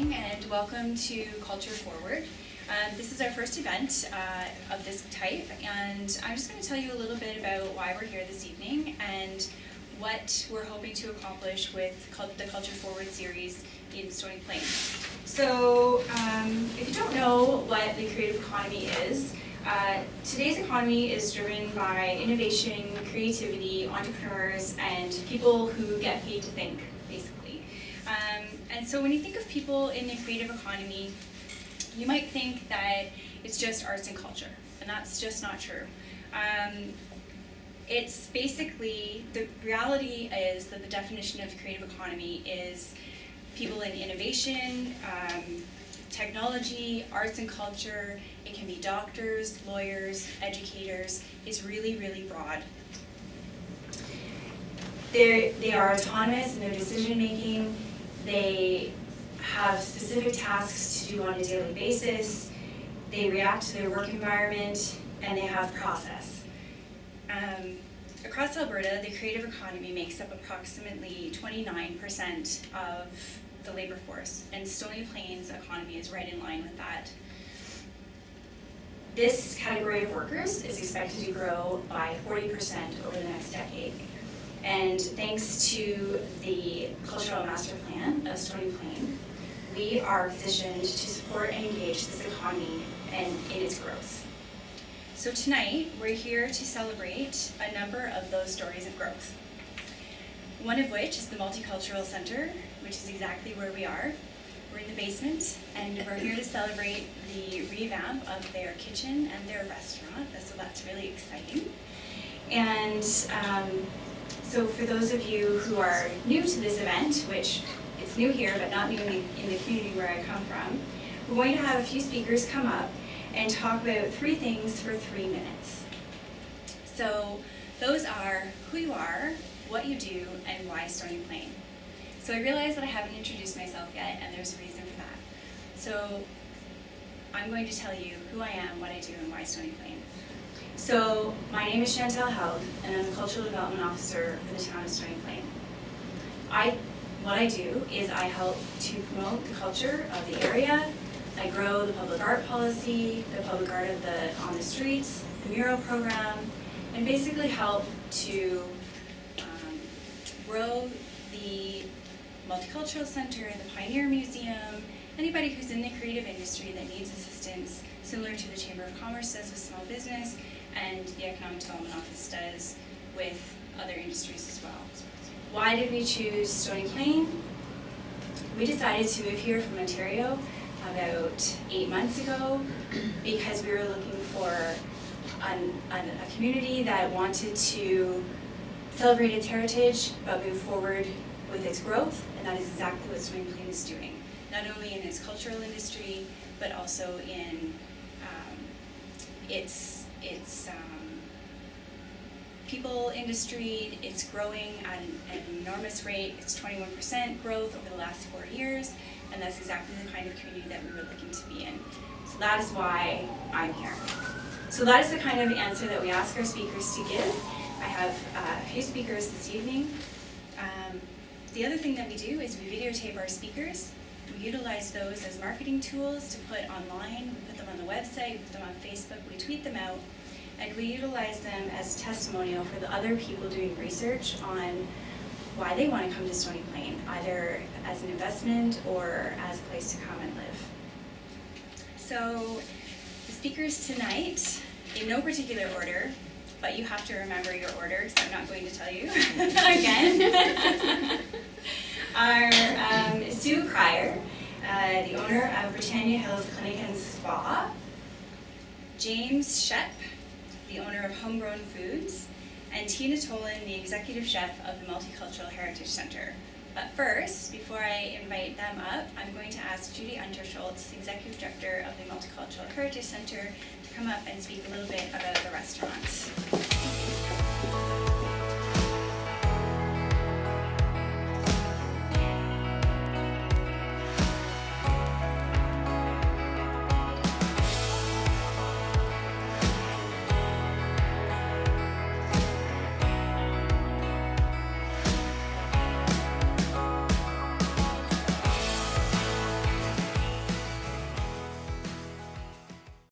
evening and welcome to Culture Forward. This is our first event of this type, and I'm just going to tell you a little bit about why we're here this evening and what we're hoping to accomplish with the Culture Forward series in Stony Plain. So if you don't know what the creative economy is, today's economy is driven by innovation, creativity, entrepreneurs, and people who get paid to think, basically. And so when you think of people in the creative economy, you might think that it's just arts and culture, and that's just not true. It's basically, the reality is that the definition of the creative economy is people in innovation, technology, arts and culture. It can be doctors, lawyers, educators. It's really, really broad. They are autonomous in their decision making. They have specific tasks to do on a daily basis. They react to their work environment, and they have process. Across Alberta, the creative economy makes up approximately 29% of the labor force, and Stony Plain's economy is right in line with that. This category of workers is expected to grow by 40% over the next decade. And thanks to the Cultural Master Plan of Stony Plain, we are positioned to support and engage this economy and in its growth. So tonight, we're here to celebrate a number of those stories of growth. One of which is the Multicultural Centre, which is exactly where we are. We're in the basement, and we're here to celebrate the revamp of their kitchen and their restaurant, so that's really exciting. And so for those of you who are new to this event, which it's new here but not new in the community where I come from, we're going to have a few speakers come up and talk about 3 things for 3 minutes. So those are who you are, what you do, and why Stony Plain. So I realize that I haven't introduced myself yet, and there's a reason for that. So I'm going to tell you who I am, what I do, and why Stony Plain. So my name is Chantelle, and I'm the Cultural Development Officer for the town of Stony Plain. What I do is I help to promote the culture of the area. I grow the public art policy, the public art on the streets, the mural program, and basically help to grow the Multicultural Centre, the Pioneer Museum, anybody who's in the creative industry that needs assistance, similar to the Chamber of Commerce does with small business, and the Economic Development Office does with other industries as well. Why did we choose Stony Plain? We decided to move here from Ontario about 8 months ago because we were looking for a community that wanted to celebrate its heritage but move forward with its growth, and that is exactly what Stony Plain is doing, not only in its cultural industry but also in its people industry. It's growing at an enormous rate. It's 21% growth over the last 4 years, and that's exactly the kind of community that we were looking to be in. So that is why I'm here. So that is the kind of answer that we ask our speakers to give. I have a few speakers this evening. The other thing that we do is we videotape our speakers. We utilize those as marketing tools to put online. We put them on the website, we put them on Facebook, we tweet them out, and we utilize them as a testimonial for the other people doing research on why they want to come to Stony Plain, either as an investment or as a place to come and live. So the speakers tonight, in no particular order, but you have to remember your order, so I'm not going to tell you again, are Sue Cryer, the owner of Britannia Hills Clinic and Spa, James Shep, the owner of Homegrown Foods, and Tina Tolan, the executive chef of the Multicultural Heritage Centre. But first, before I invite them up, I'm going to ask Judy Unterschultz, the executive director of the Multicultural Heritage Centre, to come up and speak a little bit about the restaurant.